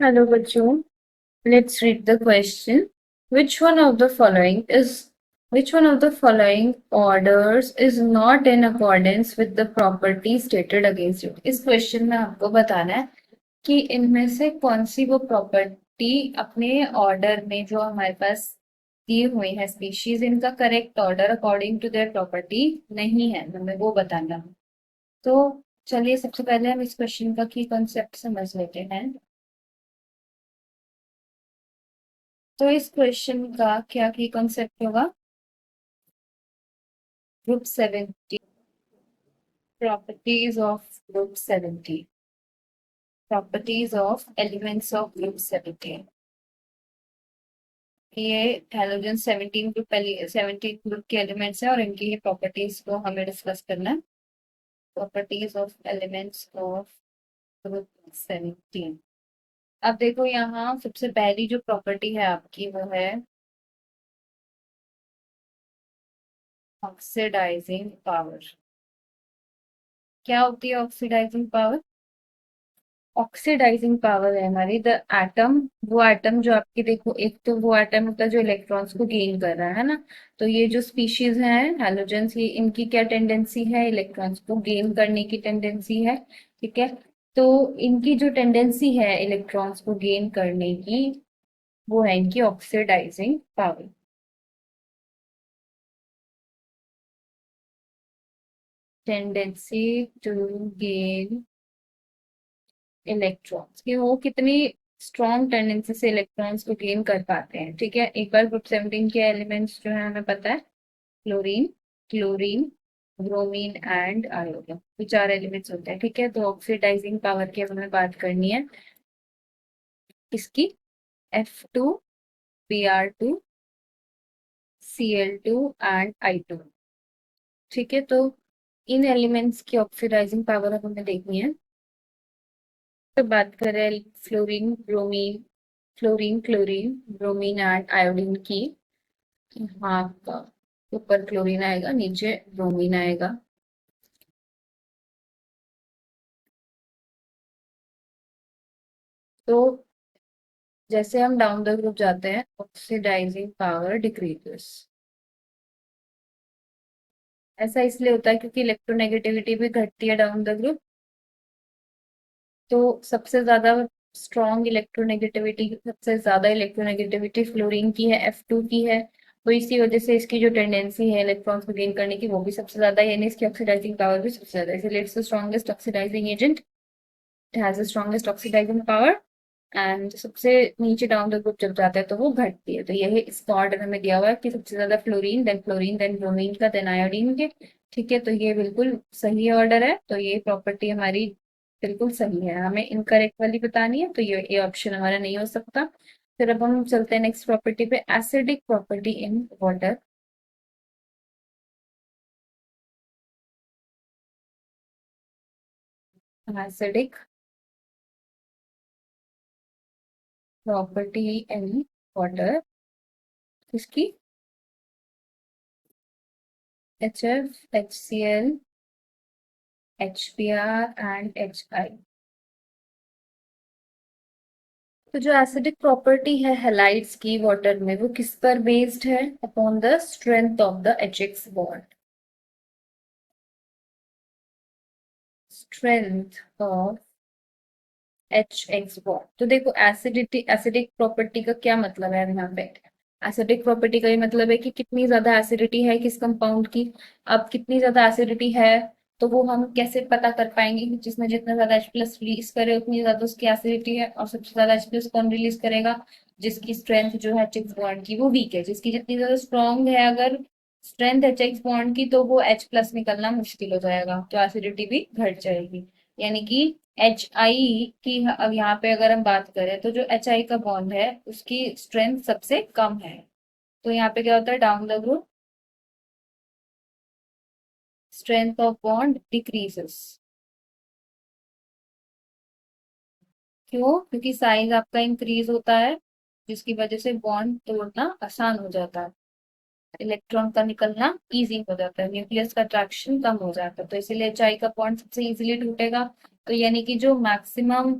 Hello, Bachchu. Let's read the question. Which one of the following is which one of the following orders is not in accordance with the property stated against it? इस question में आपको बताना है कि इनमें से कौन सी वो प्रॉपर्टी अपने ऑर्डर में जो हमारे पास दी हुई है स्पीशीज इनका correct order according to their property नहीं है, हमें वो बताना है। तो चलिए सबसे पहले हम इस क्वेश्चन का की कॉन्सेप्ट समझ लेते हैं। तो इस क्वेश्चन का क्या की कॉन्सेप्ट होगा? Group 70, properties of group 70, properties of elements of group 70। ये हैलोजन 17 ग्रुप के एलिमेंट्स हैं और इनकी ही प्रॉपर्टीज को हमें डिस्कस करना है। Properties of elements of group 17। अब देखो यहाँ सबसे पहली जो प्रॉपर्टी है आपकी वो है ऑक्सीडाइजिंग पावर। क्या होती है ऑक्सीडाइजिंग पावर? ऑक्सीडाइजिंग पावर है हमारी द एटम, वो एटम जो आपकी देखो, एक तो वो एटम होता है जो इलेक्ट्रॉन्स को गेन कर रहा है ना। तो ये जो स्पीशीज हैं हैलोजेंस, ये इनकी क्या टेंडेंसी है? इलेक्ट्रॉन्स को गेन करने की टेंडेंसी है। ठीक है। तो इनकी जो टेंडेंसी है इलेक्ट्रॉन्स को गेन करने की, वो है इनकी oxidising power. Tendency to gain electrons, कि वो कितनी स्ट्रॉन्ग टेंडेंसी से इलेक्ट्रॉन्स को गेन कर पाते हैं। ठीक है, एक बार ग्रुप 17 के एलिमेंट्स जो है हमें पता है, chlorine, chlorine, bromine and iodine, ये चार एलिमेंट्स होते हैं। ठीक है, तो ऑक्सीडाइजिंग पावर की अब हमें बात करनी है इसकी। F2, Br2, Cl2 and I2। ठीक है, तो इन एलिमेंट्स की ऑक्सीडाइजिंग पावर अब हमें देखनी है। तो बात करें fluorine, bromine, fluorine, chlorine, bromine and iodine की। हाँ आपका ऊपर क्लोरीन आएगा, नीचे ब्रोमीन आएगा। तो जैसे हम डाउन द ग्रुप जाते हैं ऑक्सीडाइजिंग पावर डिक्रीजेस। ऐसा इसलिए होता है क्योंकि इलेक्ट्रोनेगेटिविटी भी घटती है डाउन द ग्रुप। तो सबसे ज्यादा स्ट्रॉन्ग इलेक्ट्रोनेगेटिविटी, सबसे ज्यादा इलेक्ट्रोनेगेटिविटी फ्लोरीन की है, F2 की है। तो इसी वजह से इसकी जो टेंडेंसी है इलेक्ट्रॉन्स को गेन करने की वो भी सबसे ज्यादा है, यानी इसकी ऑक्सीडाइजिंग पावर भी सबसे ज्यादा है, इसलिए it's the strongest oxidising agent. It has the strongest oxidising power. And सबसे नीचे डाउन द ग्रुप जब जाता है तो वो घटती है। तो यही इसका ऑर्डर हमें दिया हुआ है कि सबसे ज्यादा फ्लोरीन देन ब्रोमीन का देन आयोडीन के। ठीक है, तो ये बिल्कुल सही ऑर्डर है। तो ये प्रॉपर्टी हमारी बिल्कुल सही है, हमें इनकरेक्ट वाली बतानी है, तो ये ऑप्शन हमारा नहीं हो सकता। फिर अब हम चलते हैं नेक्स्ट प्रॉपर्टी पे, acidic property in water. Acidic property in water किसकी? HF, HCl, HBr and HI। तो जो एसिडिक प्रॉपर्टी है हैलाइड्स की वाटर में, वो किस पर बेस्ड है? Upon the strength of the HX bond. Strength of HX bond. तो देखो एसिडिटी, एसिडिक प्रॉपर्टी का क्या मतलब है यहाँ पे? एसिडिक प्रॉपर्टी का ये मतलब है कि कितनी ज्यादा एसिडिटी है किस कंपाउंड की। अब कितनी ज्यादा एसिडिटी है तो वो हम कैसे पता कर पाएंगे कि जिसमें जितना ज्यादा H प्लस रिलीज करे उतनी ज्यादा उसकी एसिडिटी है, और सबसे ज्यादा H प्लस कौन रिलीज करेगा? जिसकी स्ट्रेंथ जो है HX बॉन्ड की वो वीक है। जिसकी जितनी ज्यादा स्ट्रॉन्ग है अगर स्ट्रेंथ HX बॉन्ड की, तो वो H प्लस निकलना मुश्किल हो जाएगा, तो एसिडिटी भी घट जाएगी। यानी कि HI की अब यहाँ पे अगर हम बात करें तो जो HI का बॉन्ड है उसकी स्ट्रेंथ सबसे कम है। तो यहाँ पे क्या होता है, down the group strength of bond decreases. क्यों? क्योंकि साइज आपका इंक्रीज होता है, जिसकी वजह से बॉन्ड तोड़ना आसान हो जाता है, इलेक्ट्रॉन का निकलना इजी हो जाता है, न्यूक्लियस का अट्रैक्शन कम हो जाता है, तो इसीलिए HI का बॉन्ड सबसे इजीली टूटेगा। तो यानी कि जो मैक्सिमम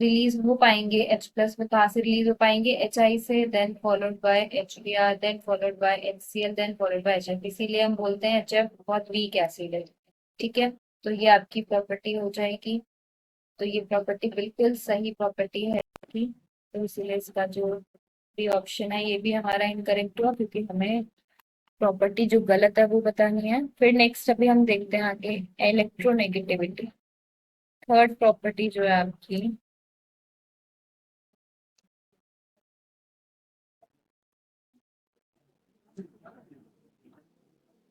रिलीज हो पाएंगे, H प्लस में कहाँ से रिलीज हो पाएंगे, HI से, then followed by HBr, then followed by HCl, then followed by HF। इसीलिए हम बोलते हैं HF बहुत वीक एसिड है। ठीक है, तो ये आपकी प्रॉपर्टी हो जाएगी। तो ये प्रॉपर्टी बिल्कुल सही प्रॉपर्टी है आपकी, तो इसीलिए इसका जो भी ऑप्शन है ये भी हमारा इनकरेक्ट हुआ, क्योंकि हमें प्रॉपर्टी जो गलत है वो बतानी है। फिर नेक्स्ट अभी हम देखते हैं आगे इलेक्ट्रोनेगेटिविटी। थर्ड प्रॉपर्टी जो है आपकी,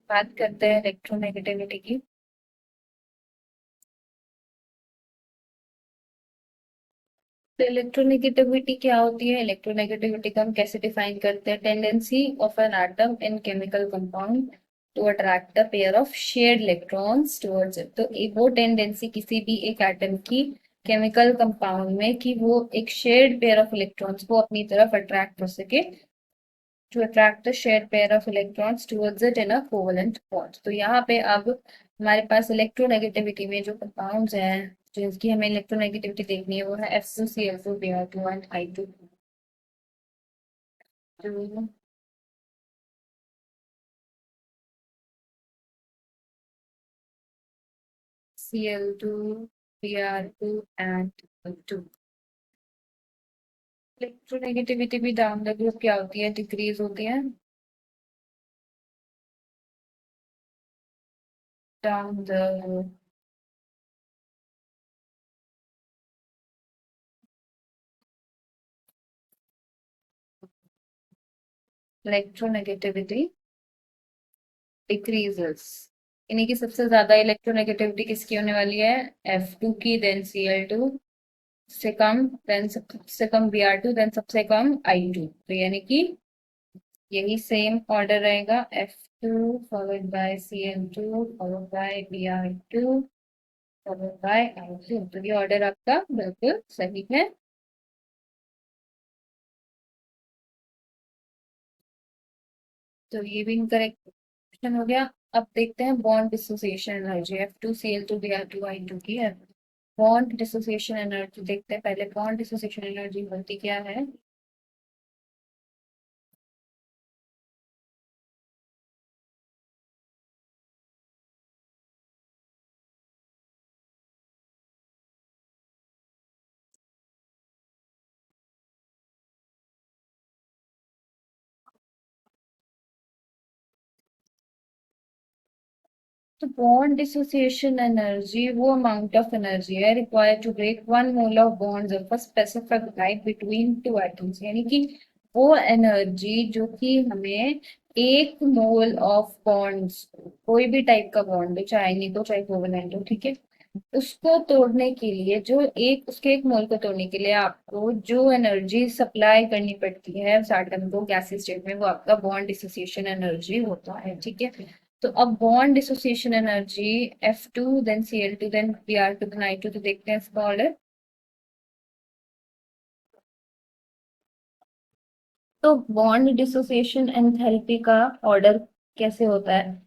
बात करते हैं इलेक्ट्रोनेगेटिविटी की। तो इलेक्ट्रोनेगेटिविटी क्या होती है? इलेक्ट्रोनेगेटिविटी को हम कैसे डिफाइन करते हैं? Tendency of an atom in chemical compound to attract the pair of shared electrons towards it. तो वो टेंडेंसी किसी भी एक एटम की केमिकल कंपाउंड में कि वो एक शेयर्ड पेयर ऑफ इलेक्ट्रॉन्स को अपनी तरफ अट्रैक्ट हो सके, to attract the shared pair of electrons towards it in a covalent bond। तो यहाँ पे अब हमारे पास इलेक्ट्रोनेगेटिविटी में जो कंपाउंड्स हैं, जो इसकी हमें इलेक्ट्रोनेगेटिविटी देखनी है, वो है F2Cl2 Br2 एंड I2। जो Cl2 Br2 and I2। Electronegativity भी डाउन द ग्रुप क्या होती है? डिक्रीज होती है। डाउन द इलेक्ट्रोनेगेटिविटी डिक्रीजेस, यानी कि सबसे ज्यादा इलेक्ट्रोनेगेटिविटी किसकी होने वाली है? F2 की, देन Cl2 से कम, देन सबसे कम Br2, देन सबसे कम I2। तो यानी कि यही सेम ऑर्डर रहेगा, F2 followed by Cl2 followed by Br2 followed by I2। तो ये ऑर्डर आपका बिल्कुल सही है। तो ये भी इनकरेक्ट ऑप्शन हो गया। अब देखते हैं bond dissociation energy F2Cl2 Br2 I2 की है। बॉन्ड डिसोसिएशन एनर्जी देखते हैं पहले। बॉन्ड डिसोसिएशन एनर्जी होती क्या है? तो बॉन्ड डिसोसिएशन एनर्जी वो अमाउंट ऑफ एनर्जी है required to break one mole of bonds of a specific type between two atoms. यानी कि वो एनर्जी जो कि हमें एक मोल ऑफ बॉन्ड्स, कोई भी टाइप का बॉन्ड हो, चाहे नहीं तो चाहे कोवेलेंट हो, ठीक है, उसको तोड़ने के लिए, जो एक उसके एक मोल को तोड़ने के लिए आपको जो एनर्जी सप्लाई करनी पड़ती है उस एटम को गैसीय स्टेट में, वो आपका बॉन्ड डिसोसिएशन एनर्जी होता है। ठीक है, तो अब bond dissociation energy F2 then Cl2 then Br2 then I2। तो देखते हैं इसका ऑर्डर। तो बॉन्ड डिसोसिएशन एंथैल्पी का ऑर्डर कैसे होता है?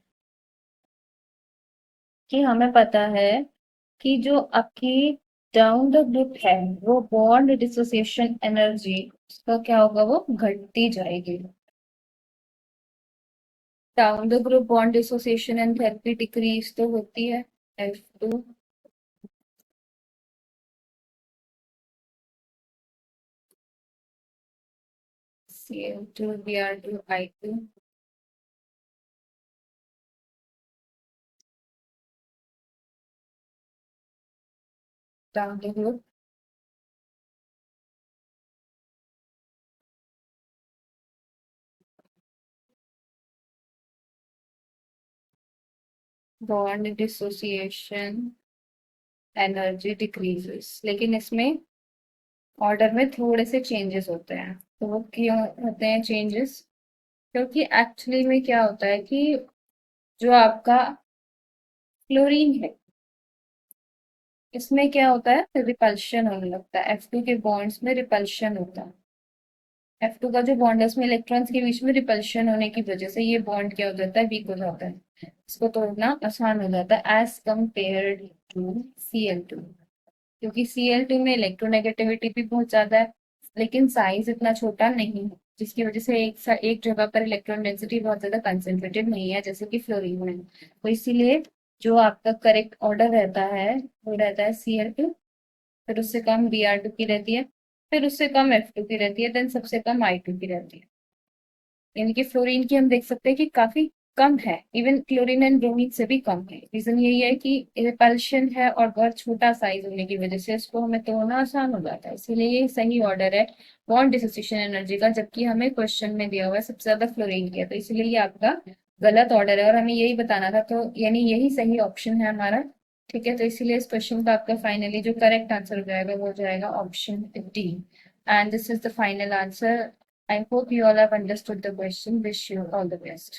कि हमें पता है कि जो आपकी डाउन द ग्रुप है, वो बॉन्ड डिसोसिएशन एनर्जी उसका क्या होगा, वो घटती जाएगी। Down the group bond dissociation enthalpy decrease तो होती है, F2 Cl2 Br2 I2। Down the group bond dissociation energy decreases, लेकिन इसमें ऑर्डर में थोड़े से चेंजेस होते हैं। तो वो क्यों होते हैं चेंजेस? क्योंकि एक्चुअली में क्या होता है कि जो आपका क्लोरीन है, इसमें क्या होता है, रिपल्शन होने लगता है। F2 के बॉन्ड्स में रिपल्शन होता है। F2 का जो बॉन्ड है उसमें इलेक्ट्रॉन्स के बीच में रिपल्शन होने की वजह से ये बॉन्ड क्या हो जाता है, वीक हो जाता है। इसको तोड़ना आसान हो जाता है एज कम्पेयर्ड टू Cl2। क्योंकि Cl2 में इलेक्ट्रोनेगेटिविटी भी बहुत ज्यादा है, लेकिन साइज इतना छोटा नहीं है, जिसकी वजह से एक जगह पर इलेक्ट्रॉन डेंसिटी बहुत ज्यादा कंसेंट्रेटेड नहीं है जैसे कि फ्लोरीन में। तो इसीलिए जो आपका करेक्ट ऑर्डर रहता है वो रहता है Cl2, फिर उससे कम Br2 की रहती है, फिर उससे कम F2 की रहती है, देन सबसे कम I2 की रहती है। यानी कि फ्लोरीन की हम देख सकते हैं कि काफी कम है, इवन क्लोरीन एंड ब्रोमीन से भी कम है। रीजन यही है कि रिपल्शन है और बहुत छोटा साइज होने की वजह से इसको हमें तोड़ना आसान हो जाता है, इसीलिए ये सही ऑर्डर है बॉन्ड डिसोसिएशन एनर्जी का, जबकि हमें क्वेश्चन में दिया हुआ है सबसे ज्यादा फ्लोरीन की है, तो इसलिए ये आपका गलत ऑर्डर है और हमें यही बताना था, तो यानी यही सही ऑप्शन है हमारा। ठीक है, तो इसीलिए इस क्वेश्चन का आपका फाइनली जो करेक्ट आंसर हो जाएगा वो हो जाएगा option D. And this is the final answer. I hope you all have understood the question. Wish you all the best.